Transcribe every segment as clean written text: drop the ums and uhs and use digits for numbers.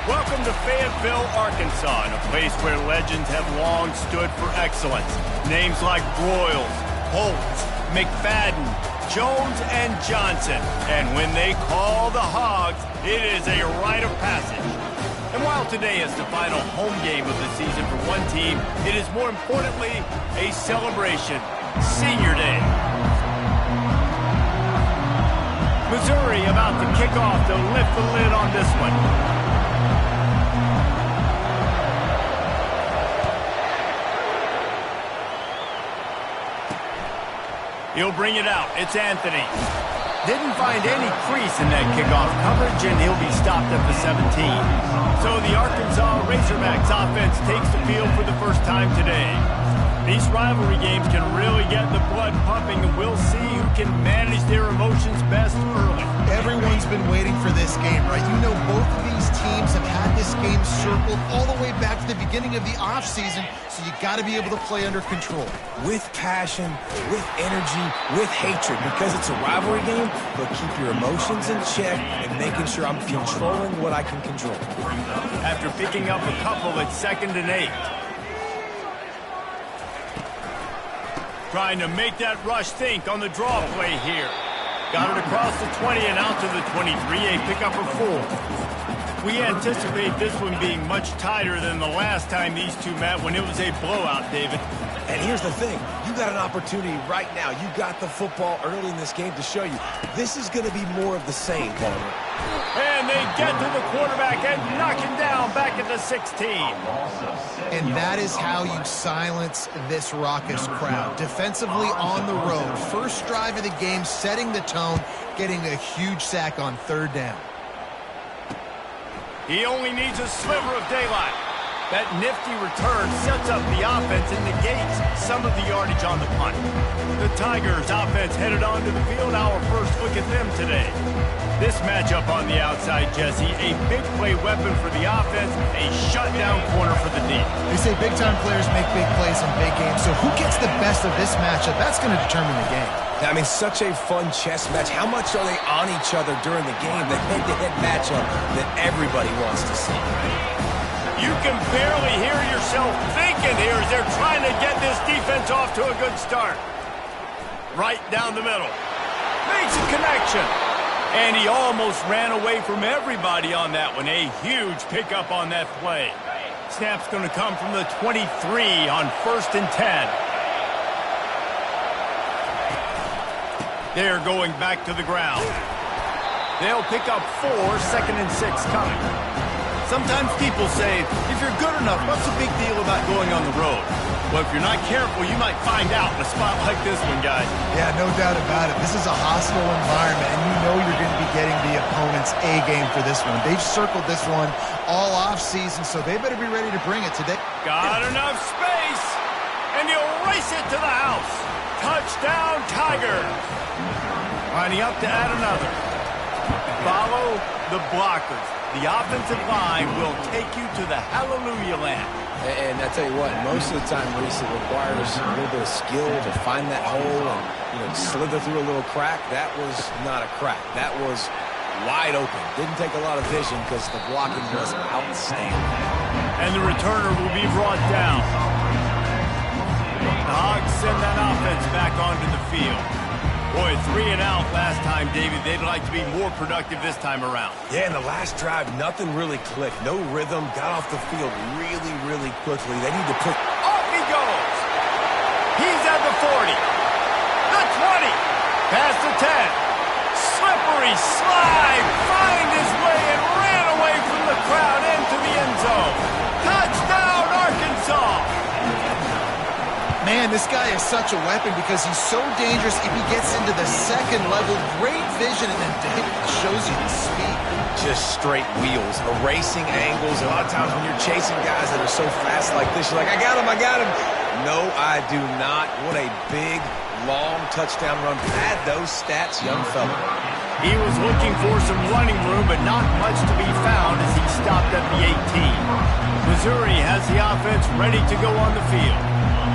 Welcome to Fayetteville, Arkansas, a place where legends have long stood for excellence. Names like Broyles, Holtz, McFadden, Jones, and Johnson. And when they call the Hogs, it is a rite of passage. And while today is the final home game of the season for one team, it is more importantly a celebration. Senior Day. Missouri about to kick off to lift the lid on this one. He'll bring it out. It's Anthony. Didn't find any crease in that kickoff coverage, and he'll be stopped at the 17. So the Arkansas Razorbacks offense takes the field for the first time today. These rivalry games can really get the blood pumping, and we'll see who can manage their emotions best early. Everyone's been waiting for this game, right? You know, both of these teams have had this game circled all the way back to the beginning of the offseason, so you got to be able to play under control. With passion, with energy, with hatred, because it's a rivalry game, but keep your emotions in check and making sure I'm controlling what I can control. After picking up a couple, it's 2nd and 8. Trying to make that rush think on the draw play here. Got it across the 20 and out to the 23, a pickup of 4. We anticipate this one being much tighter than the last time these two met when it was a blowout, David. And here's the thing. You got an opportunity right now. You got the football early in this game to show you. This is going to be more of the same, Palmer. And they get to the quarterback and knock him down back at the 16. And that is how you silence this raucous crowd. Defensively on the road. First drive of the game, setting the tone, getting a huge sack on 3rd down. He only needs a sliver of daylight. That nifty return sets up the offense and negates some of the yardage on the punt. The Tigers offense headed onto the field. Our first look at them today. This matchup on the outside, Jesse, a big play weapon for the offense, a shutdown corner for the D. They say big-time players make big plays in big games, so who gets the best of this matchup? That's going to determine the game. I mean, such a fun chess match. How much are they on each other during the game? The head-to-head matchup that everybody wants to see. You can barely hear yourself thinking here as they're trying to get this defense off to a good start. Right down the middle. Makes a connection. And he almost ran away from everybody on that one. A huge pickup on that play. Snap's going to come from the 23 on 1st and 10. They're going back to the ground. They'll pick up 4, 2nd and 6 coming. Sometimes people say, if you're good enough, what's the big deal about going on the road? Well, if you're not careful, you might find out in a spot like this one, guys. Yeah, no doubt about it. This is a hostile environment, and you know you're going to be getting the opponent's A game for this one. They've circled this one all off-season, so they better be ready to bring it today. Got enough space, and he'll race it to the house. Touchdown, Tigers. Lining up to add another. Follow the blockers. The offensive line will take you to the hallelujah land. And I tell you what, most of the time, Reese, it requires a little bit of skill to find that hole and slither through a little crack. That was not a crack. That was wide open. Didn't take a lot of vision because the blocking was outstanding. And the returner will be brought down. The Hogs send that offense back onto the field. Boy, 3 and out last time, David. They'd like to be more productive this time around. Yeah, in the last drive, nothing really clicked. No rhythm. Got off the field really, really quickly. They need to put... Off he goes! He's at the 40. The 20. Past the 10. Slippery slide. Find his way and ran away from the crowd into the end zone. Touchdown, Arkansas! Man, this guy is such a weapon because he's so dangerous if he gets into the 2nd level. Great vision, and then David shows you the speed. Just straight wheels, erasing angles. A lot of times when you're chasing guys that are so fast like this, you're like, I got him, I got him. No, I do not. What a big, long touchdown run. Add those stats, young fella. He was looking for some running room, but not much to be found as he stopped at the 18. Missouri has the offense ready to go on the field.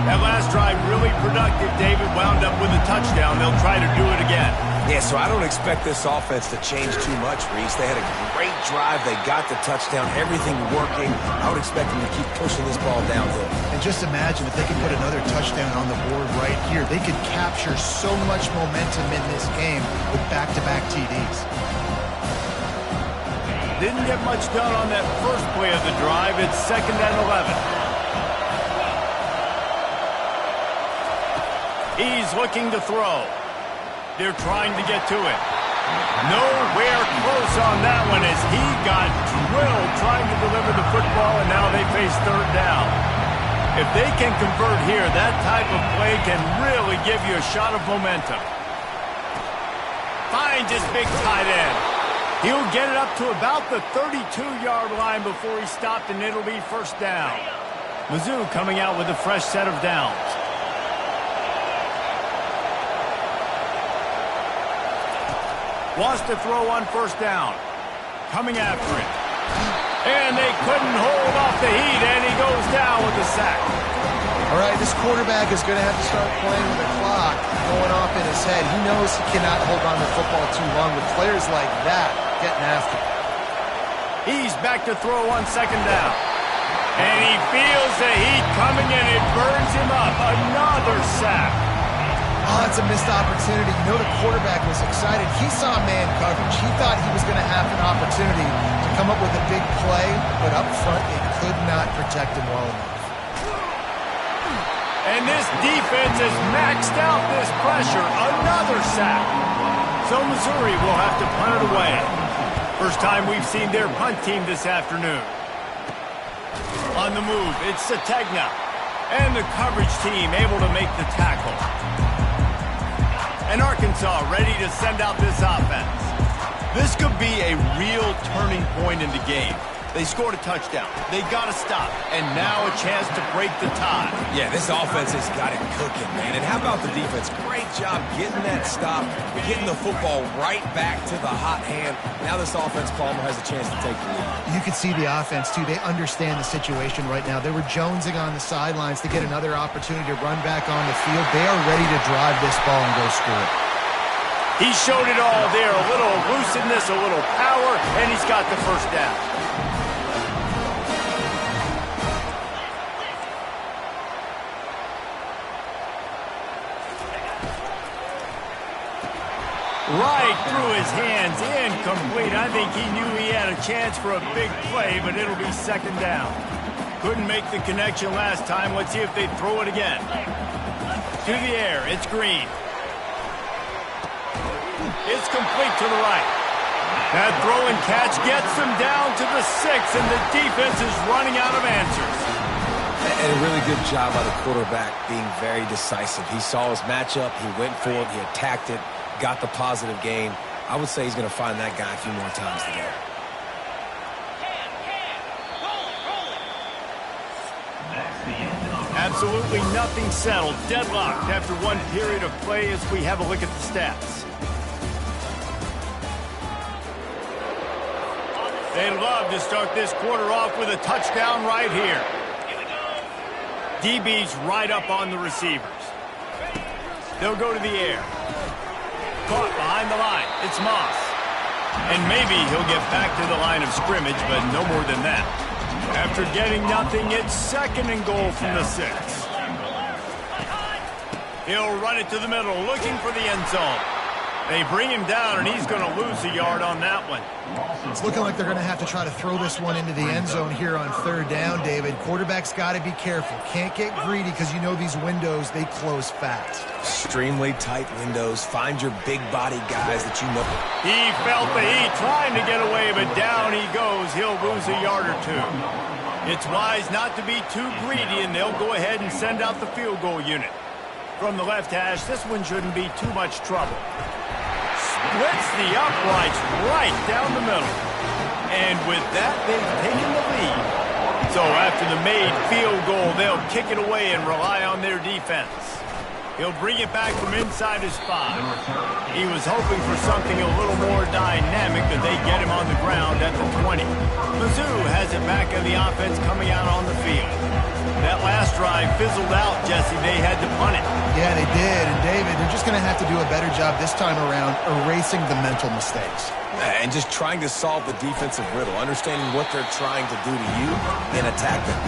That last drive really productive. David wound up with a touchdown. They'll try to do it again. Yeah, so I don't expect this offense to change too much, Reese. They had a great drive. They got the touchdown. Everything working. I would expect them to keep pushing this ball downhill. And just imagine if they could put another touchdown on the board right here. They could capture so much momentum in this game with back-to-back TDs. Didn't get much done on that first play of the drive. It's 2nd and 11. He's looking to throw. They're trying to get to it. Nowhere close on that one as he got drilled trying to deliver the football, and now they face 3rd down. If they can convert here, that type of play can really give you a shot of momentum. Finds his big tight end. He'll get it up to about the 32-yard line before he's stopped, and it'll be 1st down. Mizzou coming out with a fresh set of downs. Wants to throw on 1st down. Coming after it. And they couldn't hold off the heat, and he goes down with the sack. All right, this quarterback is going to have to start playing with the clock going off in his head. He knows he cannot hold on to the football too long with players like that getting after him. He's back to throw on 2nd down. And he feels the heat coming, and it burns him up. Another sack. Oh, it's a missed opportunity. You know the quarterback was excited. He saw man coverage. He thought he was going to have an opportunity to come up with a big play, but up front, they could not protect him well enough. And this defense has maxed out this pressure. Another sack. So Missouri will have to punt it away. First time we've seen their punt team this afternoon. On the move, it's Sategna. And the coverage team able to make the tackle. And Arkansas ready to send out this offense. This could be a real turning point in the game. They scored a touchdown. They got to stop. And now a chance to break the tie. Yeah, this offense has got it cooking, man. And how about the defense? Great job getting that stop, getting the football right back to the hot hand. Now this offense, Palmer, has a chance to take the lead. You can see the offense, too. They understand the situation right now. They were jonesing on the sidelines to get another opportunity to run back on the field. They are ready to drive this ball and go score it. He showed it all there. A little elusiveness, a little power, and he's got the 1st down. Right through his hands, incomplete. I think he knew he had a chance for a big play, but it'll be 2nd down. Couldn't make the connection last time. Let's see if they throw it again. To the air, it's Green. It's complete to the right. That throw and catch gets them down to the 6, and the defense is running out of answers. And a really good job by the quarterback being very decisive. He saw his matchup, he went for it, he attacked it, got the positive gain. I would say he's going to find that guy a few more times today. Absolutely nothing settled. Deadlocked after one period of play as we have a look at the stats. They'd love to start this quarter off with a touchdown right here. DB's right up on the receivers. They'll go to the air. Caught behind the line. It's Moss. And maybe he'll get back to the line of scrimmage, but no more than that. After getting nothing, it's 2nd and goal from the 6. He'll run it to the middle, looking for the end zone. They bring him down, and he's going to lose a yard on that one. It's looking like they're going to have to try to throw this one into the end zone here on 3rd down, David. Quarterback's got to be careful. Can't get greedy because you know these windows, they close fast. Extremely tight windows. Find your big body guys that you know. He felt the heat trying to get away, but down he goes. He'll lose a yard or 2. It's wise not to be too greedy, and they'll go ahead and send out the field goal unit. From the left hash, this one shouldn't be too much trouble. Splits the uprights right down the middle. And with that, they've taken the lead. So after the made field goal, they'll kick it away and rely on their defense. He'll bring it back from inside his 5. He was hoping for something a little more dynamic, but they get him on the ground at the 20. Mizzou has it back in the offense coming out on the field. That last drive fizzled out, Jesse. They had to punt it. Yeah, they did. And David, they're just going to have to do a better job this time around erasing the mental mistakes. And just trying to solve the defensive riddle, understanding what they're trying to do to you and attack them.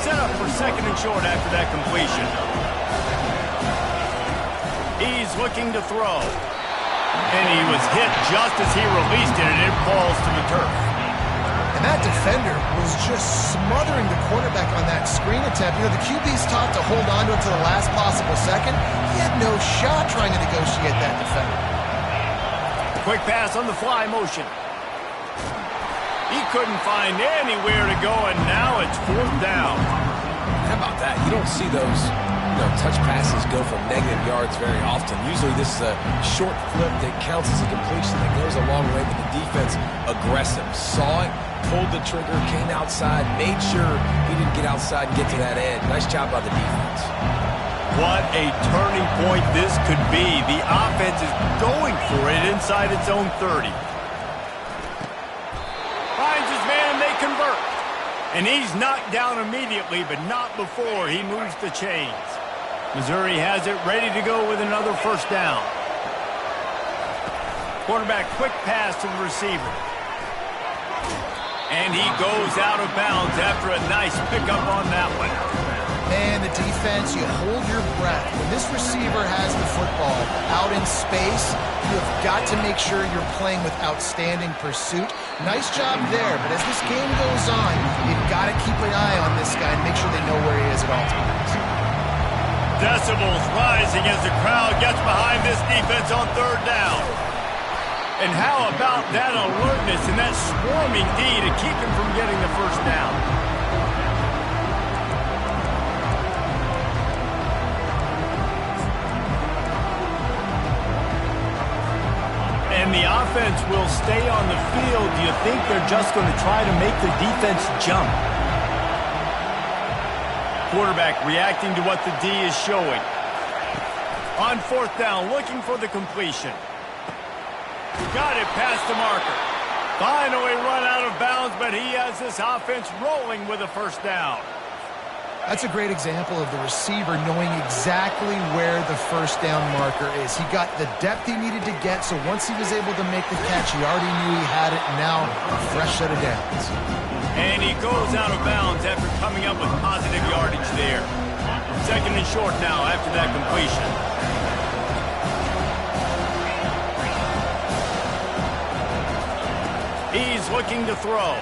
Set up for second and short after that completion. He's looking to throw. And he was hit just as he released it, and it falls to the turf. And that defender was just smothering the quarterback on that screen attempt. You know, the QB's taught to hold on to it to the last possible second. He had no shot trying to negotiate that defender. Quick pass on the fly motion. He couldn't find anywhere to go, and now it's fourth down. How about that? You don't see those touch passes go for negative yards very often. Usually this is a short flip that counts as a completion that goes a long way, but the defense aggressive. Saw it, pulled the trigger, came outside, made sure he didn't get outside and get to that edge. Nice job by the defense. What a turning point this could be. The offense is going for it inside its own 30. Finds his man, they convert. And he's knocked down immediately, but not before he moves the chains. Missouri has it ready to go with another first down. Quarterback quick pass to the receiver. And he goes out of bounds after a nice pickup on that one. Man, the defense, you hold your breath. When this receiver has the football out in space, you have got to make sure you're playing with outstanding pursuit. Nice job there, but as this game goes on, you've got to keep an eye on this guy and make sure they know where he is at all times. Decibels rising as the crowd gets behind this defense on third down. And how about that alertness and that swarming D to keep him from getting the first down? And the offense will stay on the field. Do you think they're just going to try to make the defense jump? Quarterback reacting to what the D is showing. On fourth down, looking for the completion. Got it past the marker. Finally run out of bounds, but he has this offense rolling with a first down. That's a great example of the receiver knowing exactly where the first down marker is. He got the depth he needed to get, so once he was able to make the catch, he already knew he had it, and now a fresh set of downs. And he goes out of bounds after coming up with positive yardage there. Second and short now after that completion. He's looking to throw.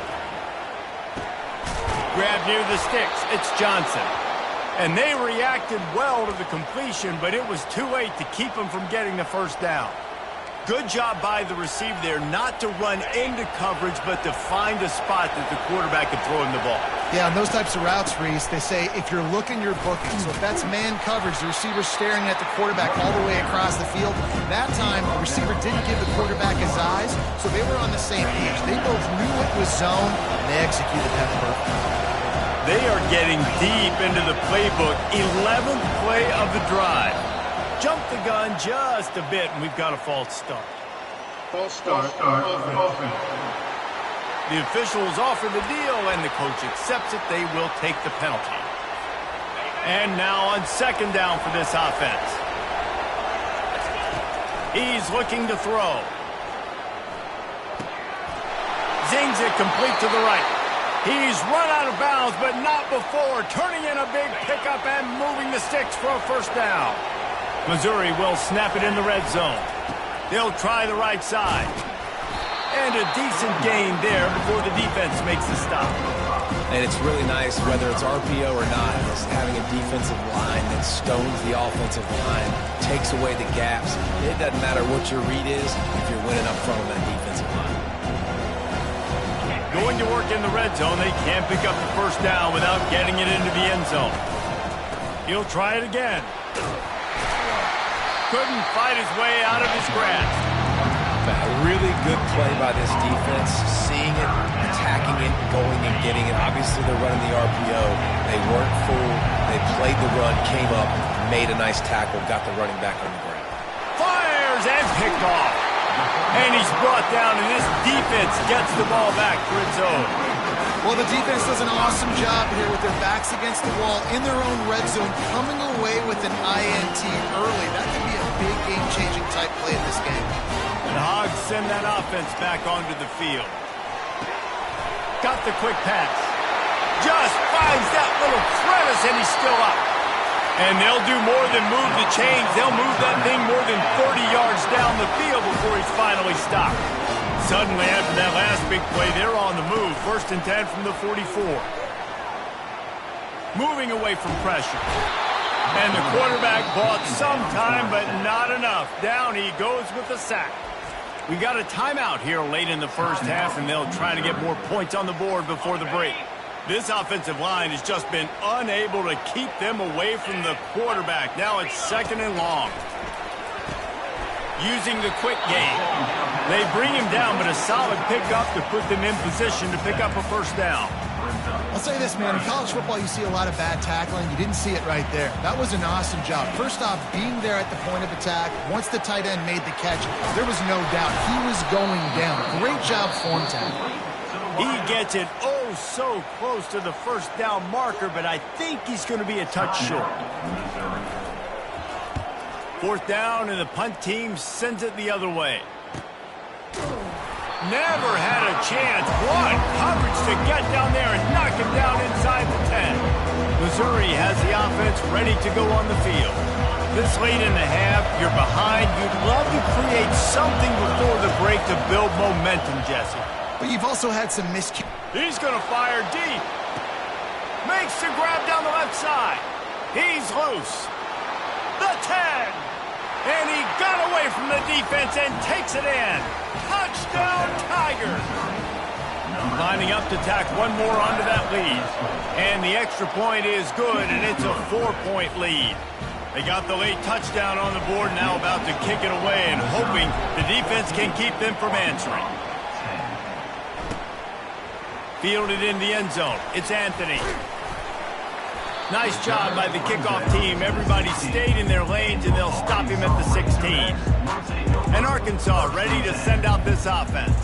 Grab near the sticks. It's Johnson. And they reacted well to the completion, but it was too late to keep him from getting the first down. Good job by the receiver there not to run into coverage, but to find a spot that the quarterback could throw him the ball. Yeah, on those types of routes, Reese, they say if you're looking, you're booking. So if that's man coverage, the receiver's staring at the quarterback all the way across the field. That time, the receiver didn't give the quarterback his eyes, so they were on the same page. They both knew it was zone, and they executed that perfectly. They are getting deep into the playbook. 11th play of the drive. Jump the gun just a bit, and we've got a false start. False start. The officials offer the deal, and the coach accepts it. They will take the penalty. And now on second down for this offense. He's looking to throw. Zings it complete to the right. He's run out of bounds, but not before. Turning in a big pickup and moving the sticks for a first down. Missouri will snap it in the red zone. They'll try the right side. And a decent gain there before the defense makes the stop. And it's really nice, whether it's RPO or not, is having a defensive line that stones the offensive line, takes away the gaps. It doesn't matter what your read is if you're winning up front on that defensive line. Going to work in the red zone, they can't pick up the first down without getting it into the end zone. He'll try it again. Couldn't fight his way out of his grasp. A really good play by this defense, seeing it, attacking it, going and getting it. Obviously, they're running the RPO. They weren't fooled. They played the run, came up, made a nice tackle, got the running back on the ground. Fires and picked off. And he's brought down, and this defense gets the ball back for its own. Well, the defense does an awesome job here with their backs against the wall in their own red zone, coming away with an INT early. That could be a big game-changing type play in this game. The Hogs send that offense back onto the field. Got the quick pass. Just finds that little crevice, and he's still up. And they'll do more than move the chains. They'll move that thing more than 30 yards down the field before he's finally stopped. Suddenly, after that last big play, they're on the move. 1st and 10 from the 44. Moving away from pressure. And the quarterback bought some time, but not enough. Down he goes with the sack. We got a timeout here late in the first half, and they'll try to get more points on the board before the break. This offensive line has just been unable to keep them away from the quarterback. Now it's 2nd and long. Using the quick game. They bring him down, but a solid pickup to put them in position to pick up a 1st down. I'll say this, man. In college football, you see a lot of bad tackling. You didn't see it right there. That was an awesome job. First off, being there at the point of attack. Once the tight end made the catch, there was no doubt he was going down. Great job form tackling. He gets it so close to the 1st down marker, but I think he's going to be a touch short. 4th down, and the punt team sends it the other way. Never had a chance. One coverage to get down there and knock him down inside the 10. Missouri has the offense ready to go on the field. This late in the half, you're behind. You'd love to create something before the break to build momentum, Jesse. But you've also had some miscues. He's going to fire deep. Makes the grab down the left side. He's loose. The 10. And he got away from the defense and takes it in. Touchdown, Tigers. Lining up to tack one more onto that lead. And the extra point is good, and it's a 4-point lead. They got the late touchdown on the board, now about to kick it away and hoping the defense can keep them from answering. Fielded in the end zone. It's Anthony. Nice job by the kickoff team. Everybody stayed in their lanes, and they'll stop him at the 16. And Arkansas ready to send out this offense.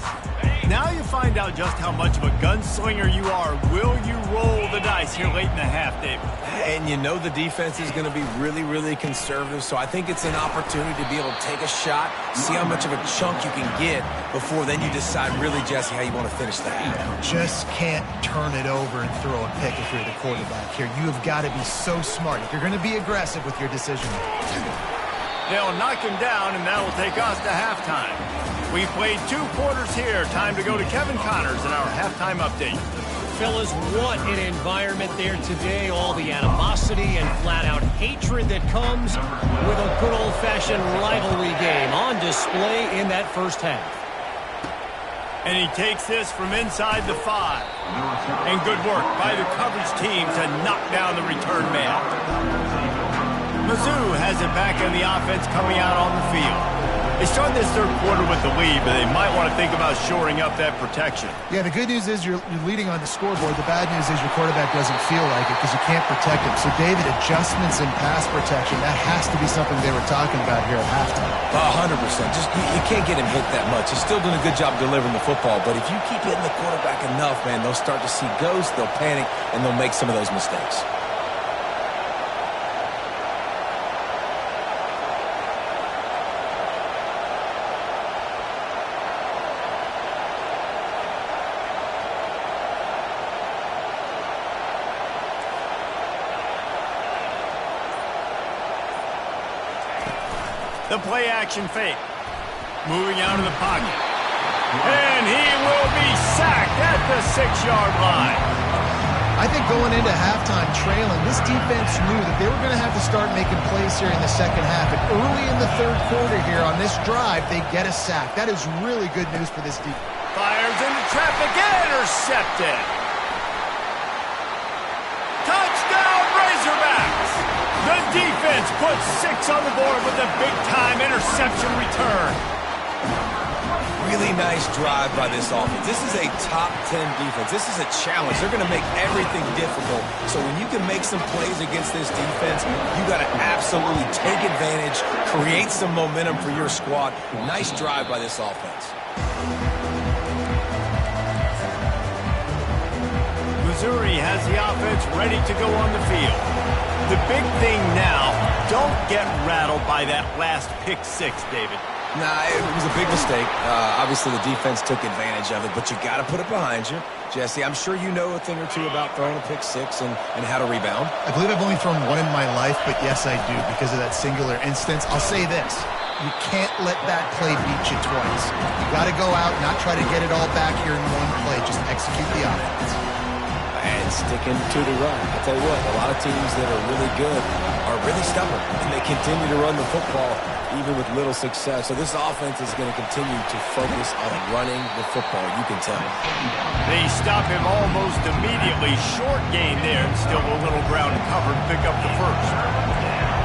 Now you find out just how much of a gunslinger you are. Will you roll the dice here late in the half, David? And you know the defense is going to be really, really conservative, so I think it's an opportunity to be able to take a shot, see how much of a chunk you can get before then you decide really, Jesse, how you want to finish the half. Just can't turn it over and throw a pick if you're the quarterback here. You have got to be so smart if you're going to be aggressive with your decision. They'll knock him down, and that'll take us to halftime. We've played 2 quarters here. Time to go to Kevin Connors in our halftime update. Fellas, what an environment there today. All the animosity and flat-out hatred that comes with a good old-fashioned rivalry game on display in that first half. And he takes this from inside the 5. And good work by the coverage team to knock down the return man. Mizzou has it back in the offense coming out on the field. They start this 3rd quarter with the lead, but they might want to think about shoring up that protection. Yeah, the good news is you're leading on the scoreboard. The bad news is your quarterback doesn't feel like it because you can't protect him. So, David, adjustments in pass protection, that has to be something they were talking about here at halftime. 100%. Just you can't get him hit that much. He's still doing a good job delivering the football, but if you keep hitting the quarterback enough, man, they'll start to see ghosts, they'll panic, and they'll make some of those mistakes. The play-action fake. Moving out of the pocket. And he will be sacked at the 6-yard line. I think going into halftime trailing, this defense knew that they were going to have to start making plays here in the second half. And early in the 3rd quarter here on this drive, they get a sack. That is really good news for this defense. Fires into traffic, intercepted. Touchdown, Razorbacks. The defense puts 6 on the board with a big-time interception return. Really nice drive by this offense. This is a top 10 defense. This is a challenge. They're going to make everything difficult. So when you can make some plays against this defense, you got to absolutely take advantage, create some momentum for your squad. Nice drive by this offense. Missouri has the offense ready to go on the field. The big thing now, don't get rattled by that last pick six, David. Nah, it was a big mistake. Obviously, the defense took advantage of it, but you got to put it behind you. Jesse, I'm sure you know a thing or two about throwing a pick six and how to rebound. I believe I've only thrown one in my life, but yes, I do because of that singular instance. I'll say this. You can't let that play beat you twice. You got to go out, not try to get it all back here in one play. Just execute the offense. And sticking to the run. I'll tell you what, a lot of teams that are really good are really stubborn, and they continue to run the football even with little success. So this offense is going to continue to focus on running the football, you can tell. They stop him almost immediately. Short gain there, and still a little ground covered. Pick up the first.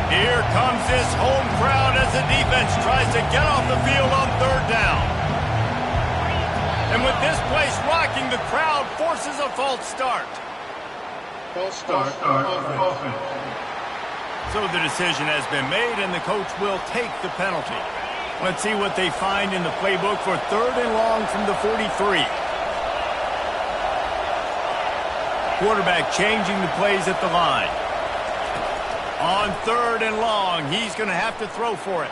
Here comes this home crowd as the defense tries to get off the field on third down. And with this place rocking, the crowd forces a false start. False start on offense. So the decision has been made, and the coach will take the penalty. Let's see what they find in the playbook for third and long from the 43. Quarterback changing the plays at the line. On third and long, he's going to have to throw for it.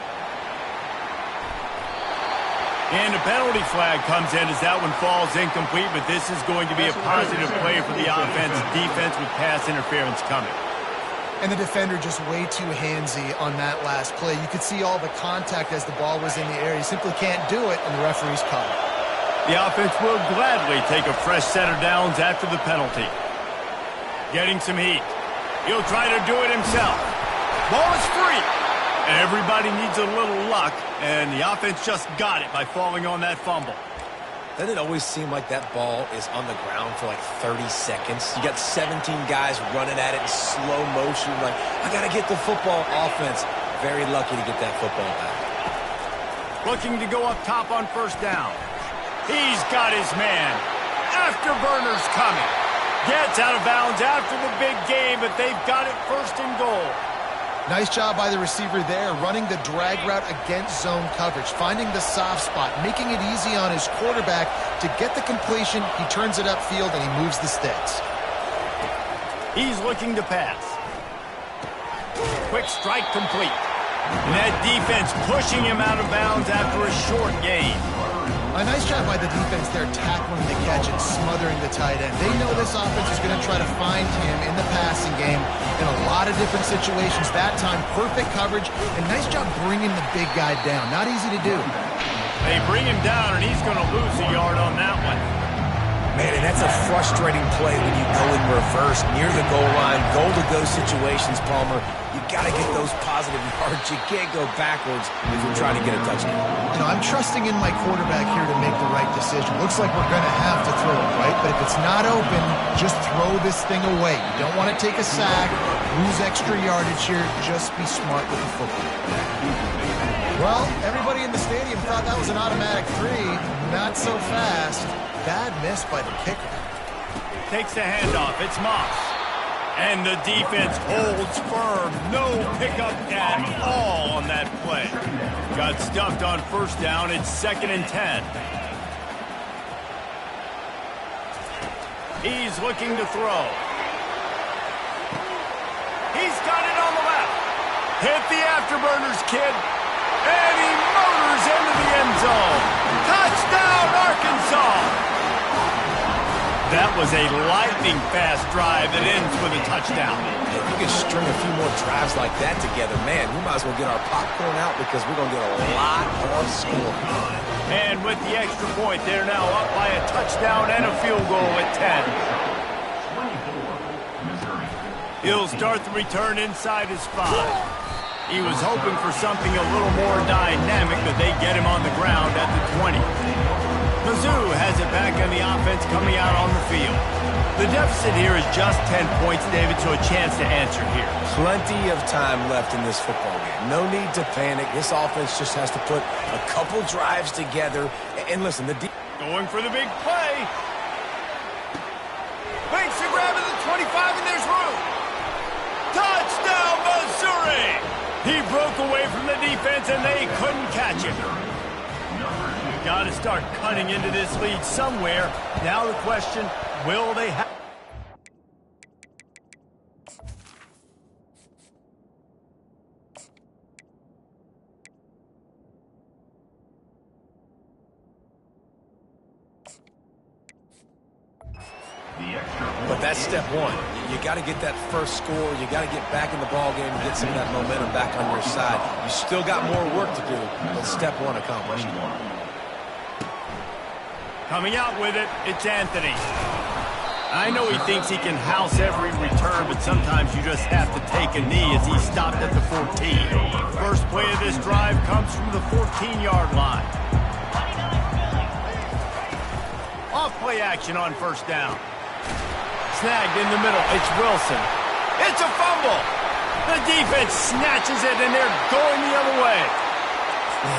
And a penalty flag comes in as that one falls incomplete, but this is going to be a positive play for the offense. Defense with pass interference coming. And the defender just way too handsy on that last play. You could see all the contact as the ball was in the air. You simply can't do it, and the referee's caught it. The offense will gladly take a fresh set of downs after the penalty. Getting some heat. He'll try to do it himself. Ball is free. Everybody needs a little luck, and the offense just got it by falling on that fumble. Doesn't it always seem like that ball is on the ground for like 30 seconds? You got 17 guys running at it in slow motion. Like, I got to get the football. Offense, very lucky to get that football back. Looking to go up top on first down. He's got his man. Afterburner's coming. Gets out of bounds after the big game, but they've got it first and goal. Nice job by the receiver there, running the drag route against zone coverage, finding the soft spot, making it easy on his quarterback to get the completion. He turns it upfield, and he moves the sticks. He's looking to pass. Quick strike complete. And that defense pushing him out of bounds after a short gain. A nice job by the defense there, tackling the catch and smothering the tight end. They know this offense is going to try to find him in the passing game in a lot of different situations. That time, perfect coverage, and nice job bringing the big guy down. Not easy to do. They bring him down, and he's going to lose a yard on that one. Man, and that's a frustrating play when you go in reverse near the goal line. Goal-to-go situations, Palmer. You got to get those positive yards. You can't go backwards if you're trying to get a touchdown. You know, I'm trusting in my quarterback here to make the right decision. Looks like we're going to have to throw it, right? But if it's not open, just throw this thing away. You don't want to take a sack, lose extra yardage here. Just be smart with the football. Well, everybody in the stadium thought that was an automatic 3. Not so fast. Bad miss by the kicker. Takes the handoff. It's Moss. And the defense holds firm. No pickup at all on that play. Got stuffed on first down. It's 2nd and 10. He's looking to throw. He's got it on the left. Hit the afterburners, kid. And he motors into the end zone. Touchdown, Arkansas! That was a lightning-fast drive that ends with a touchdown. If we could string a few more drives like that together, man, we might as well get our popcorn out because we're going to get a lot of scoring. And with the extra point, they're now up by a touchdown and a field goal at 10. He'll start the return inside his 5. He was hoping for something a little more dynamic, but they get him on the ground at the 20. Mizzou has it back on the offense coming out on the field. The deficit here is just 10 points, David, so a chance to answer here. Plenty of time left in this football game. No need to panic. This offense just has to put a couple drives together. And listen, going for the big play. Makes the grab at the 25, and there's room. Touchdown, Missouri! He broke away from the defense, and they couldn't catch him. Got to start cutting into this lead somewhere. Now the question, will they have... But that's step one. You got to get that first score. You got to get back in the ball game and get some of that momentum back on your side. You still got more work to do, but step one accomplished. Coming out with it, it's Anthony. I know he thinks he can house every return, but sometimes you just have to take a knee as he stopped at the 14. First play of this drive comes from the 14-yard line. Off play action on first down. Snagged in the middle. It's Wilson. It's a fumble. The defense snatches it, and they're going the other way.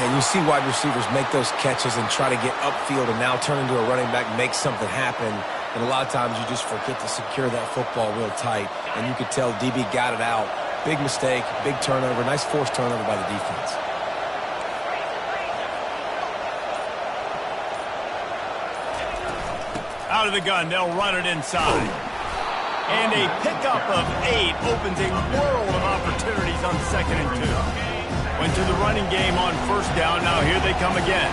And you see wide receivers make those catches and try to get upfield and now turn into a running back, make something happen. And a lot of times you just forget to secure that football real tight. And you could tell DB got it out. Big mistake, big turnover, nice forced turnover by the defense. Out of the gun, they'll run it inside. And a pickup of 8 opens a world of opportunities on 2nd and 2. Went to the running game on first down. Now here they come again.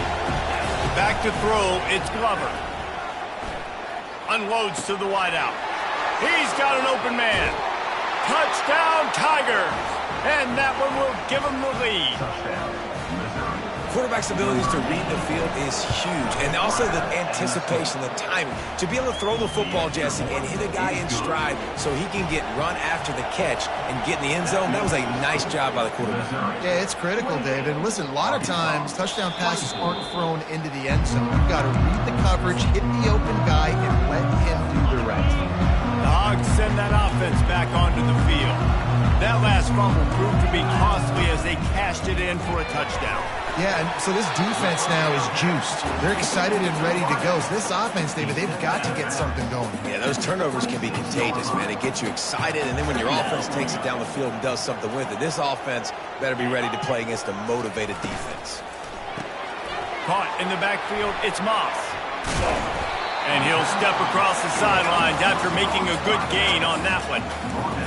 Back to throw. It's Glover. Unloads to the wideout. He's got an open man. Touchdown, Tigers. And that one will give them the lead. Quarterback's abilities to read the field is huge, and also the anticipation, the timing. To be able to throw the football, Jesse, and hit a guy in stride so he can get run after the catch and get in the end zone, that was a nice job by the quarterback. Yeah, it's critical, David. Listen, a lot of times touchdown passes aren't thrown into the end zone. You've got to read the coverage, hit the open guy, and let him do the rest. The Hogs send that offense back onto the field. That last fumble proved to be costly as they cashed it in for a touchdown. Yeah, and so this defense now is juiced. They're excited and ready to go. So this offense, David, they've got to get something going. Yeah, those turnovers can be contagious, man. It gets you excited, and then when your offense takes it down the field and does something with it, this offense better be ready to play against a motivated defense. Caught in the backfield, it's Moss. And he'll step across the sidelines after making a good gain on that one.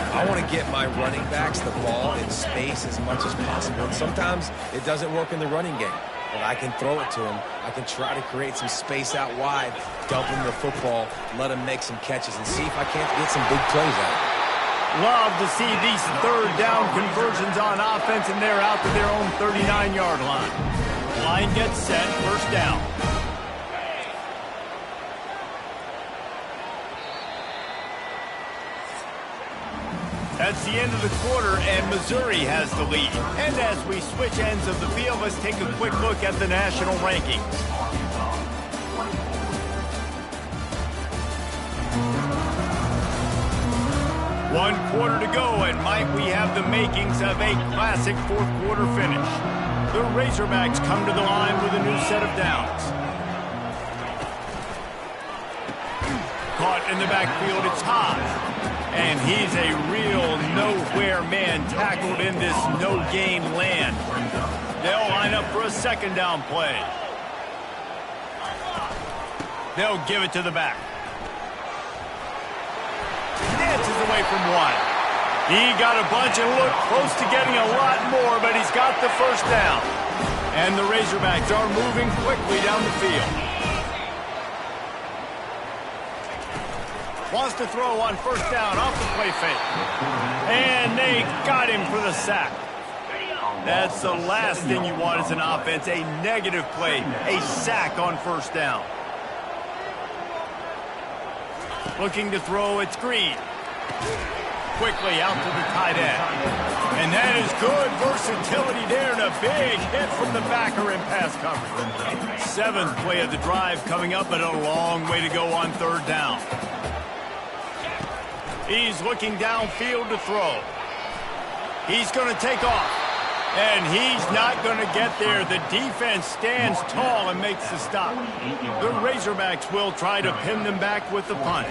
I want to get my running backs the ball in space as much as possible. And sometimes it doesn't work in the running game. But I can throw it to him. I can try to create some space out wide, dump him the football, let him make some catches, and see if I can't get some big plays out of it. Love to see these third down conversions on offense, and they're out to their own 39-yard line. Line gets set, first down. That's the end of the quarter, and Missouri has the lead. And as we switch ends of the field, let's take a quick look at the national rankings. One quarter to go, and might we have the makings of a classic fourth quarter finish. The Razorbacks come to the line with a new set of downs. Caught in the backfield, it's high. And he's a real nowhere man tackled in this no-gain land. They'll line up for a second down play. They'll give it to the back. Dances away from one. He got a bunch and looked close to getting a lot more, but he's got the first down. And the Razorbacks are moving quickly down the field. Wants to throw on first down off the play fake. And they got him for the sack. That's the last thing you want as an offense, a negative play, a sack on first down. Looking to throw, it's Green. Quickly out to the tight end. And that is good versatility there and a big hit from the backer in pass coverage. 7th play of the drive coming up, but a long way to go on third down. He's looking downfield to throw. He's going to take off. And he's not going to get there. The defense stands tall and makes the stop. The Razorbacks will try to pin them back with the punt.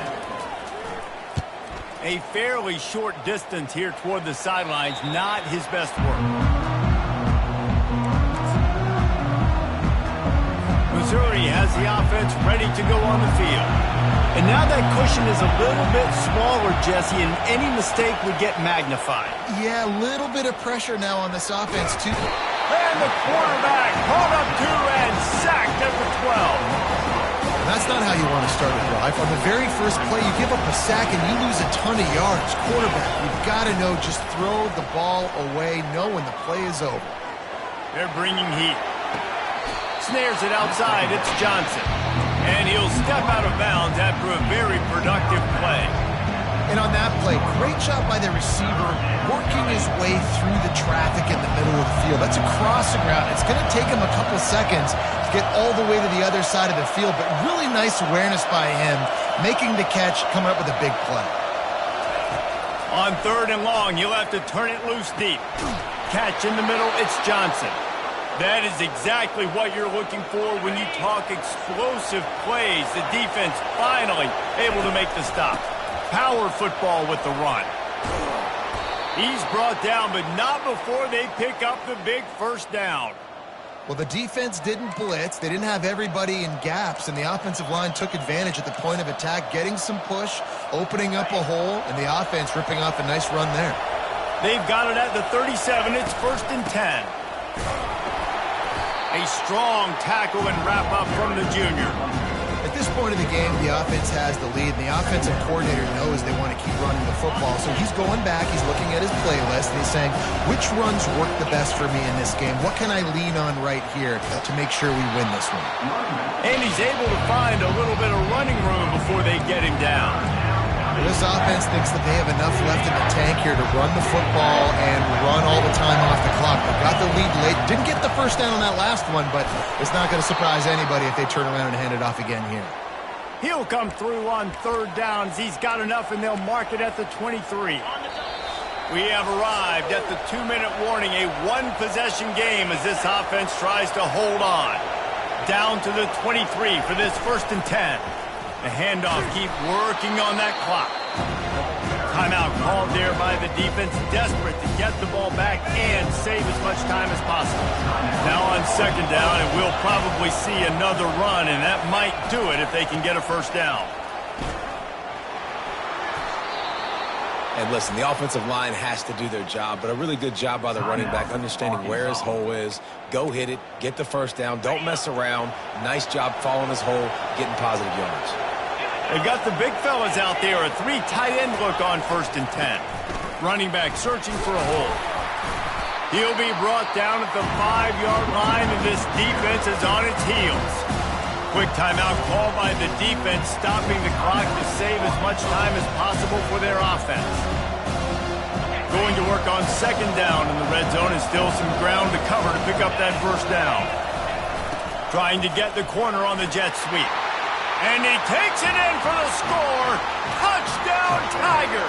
A fairly short distance here toward the sidelines, not his best work. Missouri has the offense ready to go on the field. And now that cushion is a little bit smaller, Jesse, and any mistake would get magnified. Yeah, a little bit of pressure now on this offense, too. And the quarterback caught up to and sacked at the 12. That's not how you want to start a drive. On the very first play, you give up a sack and you lose a ton of yards. Quarterback, you've got to know, just throw the ball away, know when the play is over. They're bringing heat. Snares it outside, it's Johnson. And he'll step out of bounds after a very productive play. And on that play, great job by the receiver working his way through the traffic in the middle of the field. That's a crossing route. It's going to take him a couple seconds to get all the way to the other side of the field, but really nice awareness by him, making the catch, coming up with a big play. On 3rd and long, you'll have to turn it loose deep. Catch in the middle, it's Johnson. That is exactly what you're looking for when you talk explosive plays. The defense finally able to make the stop. Power football with the run. He's brought down, but not before they pick up the big first down. Well, the defense didn't blitz. They didn't have everybody in gaps, and the offensive line took advantage at the point of attack, getting some push, opening up a hole, and the offense ripping off a nice run there. They've got it at the 37. It's 1st and 10. A strong tackle and wrap-up from the junior. At this point of the game, the offense has the lead, and the offensive coordinator knows they want to keep running the football. So he's going back, he's looking at his playlist, and he's saying, which runs work the best for me in this game? What can I lean on right here to make sure we win this one? And he's able to find a little bit of running room before they get him down. This offense thinks that they have enough left in the tank here to run the football and run all the time off the clock. They got the lead late. Didn't get the first down on that last one, but it's not going to surprise anybody if they turn around and hand it off again here. He'll come through on 3rd downs. He's got enough, and they'll mark it at the 23. We have arrived at the 2-minute warning, a one-possession game as this offense tries to hold on. Down to the 23 for this 1st and 10. The handoff, keep working on that clock. Timeout called there by the defense, desperate to get the ball back and save as much time as possible. Now on 2nd down, and we'll probably see another run, and that might do it if they can get a first down. And listen, the offensive line has to do their job, but a really good job by the running back, understanding where his hole is. Go hit it, get the first down, don't mess around. Nice job following his hole, getting positive yards. They got the big fellas out there, a 3 tight end look on 1st and 10. Running back searching for a hole. He'll be brought down at the 5-yard line, and this defense is on its heels. Quick timeout called by the defense, stopping the clock to save as much time as possible for their offense. Going to work on 2nd down in the red zone, and still some ground to cover to pick up that first down. Trying to get the corner on the jet sweep. And he takes it in for the score. Touchdown, Tiger.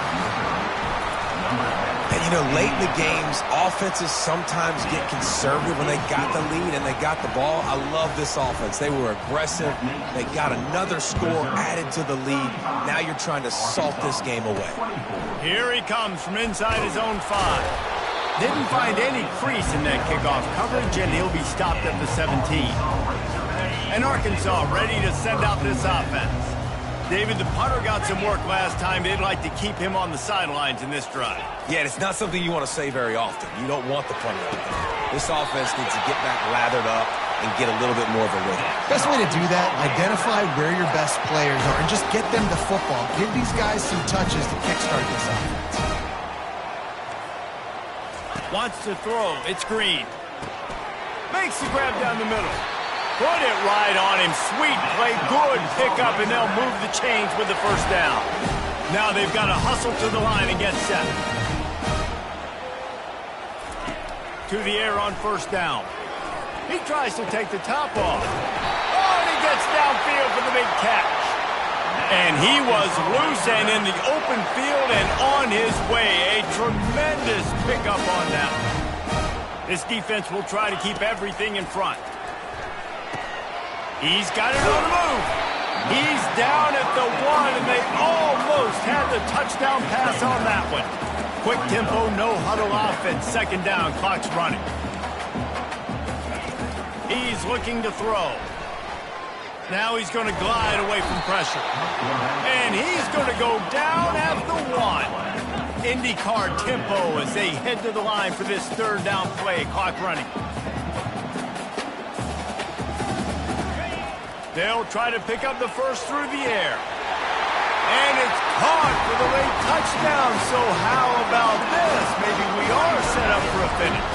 And, you know, late in the games, offenses sometimes get conservative when they got the lead and they got the ball. I love this offense. They were aggressive. They got another score added to the lead. Now you're trying to salt this game away. Here he comes from inside his own 5. Didn't find any crease in that kickoff coverage, and he'll be stopped at the 17. And Arkansas ready to send out this offense. David, the punter got some work last time. They'd like to keep him on the sidelines in this drive. Yeah, it's not something you want to say very often. You don't want the punter out there. This offense needs to get back lathered up and get a little bit more of a rhythm. Best way to do that, identify where your best players are and just get them the football. Give these guys some touches to kickstart this offense. Wants to throw. It's Green. Makes the grab down the middle. Put it right on him. Sweet play. Good pickup, and they'll move the chains with the first down. Now they've got to hustle to the line and get set. To the air on 1st down. He tries to take the top off. Oh, and he gets downfield for the big catch. And he was loose and in the open field and on his way. A tremendous pickup on that. This defense will try to keep everything in front. He's got it on the move. He's down at the 1, and they almost had the touchdown pass on that one. Quick tempo, no huddle offense. 2nd down, clock's running. He's looking to throw. Now he's going to glide away from pressure. And he's going to go down at the 1. IndyCar tempo as they head to the line for this 3rd down play. Clock running. They'll try to pick up the first through the air. And it's caught for the late touchdown. So how about this? Maybe we are set up for a finish.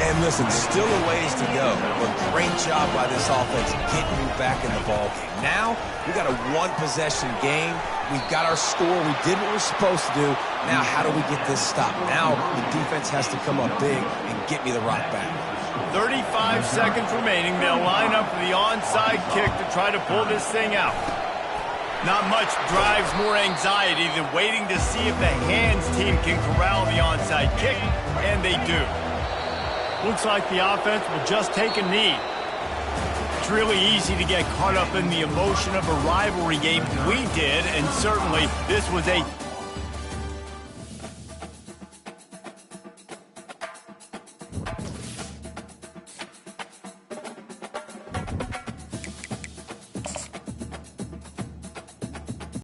And listen, still a ways to go, but great job by this offense getting you back in the ballgame. Now, we got a one-possession game. We've got our score. We did what we're supposed to do. Now, how do we get this stopped? Now, the defense has to come up big and get me the rock back. 35 seconds remaining. They'll line up for the onside kick to try to pull this thing out. Not much drives more anxiety than waiting to see if the hands team can corral the onside kick, and they do. Looks like the offense will just take a knee. It's really easy to get caught up in the emotion of a rivalry game. We did, and certainly this was a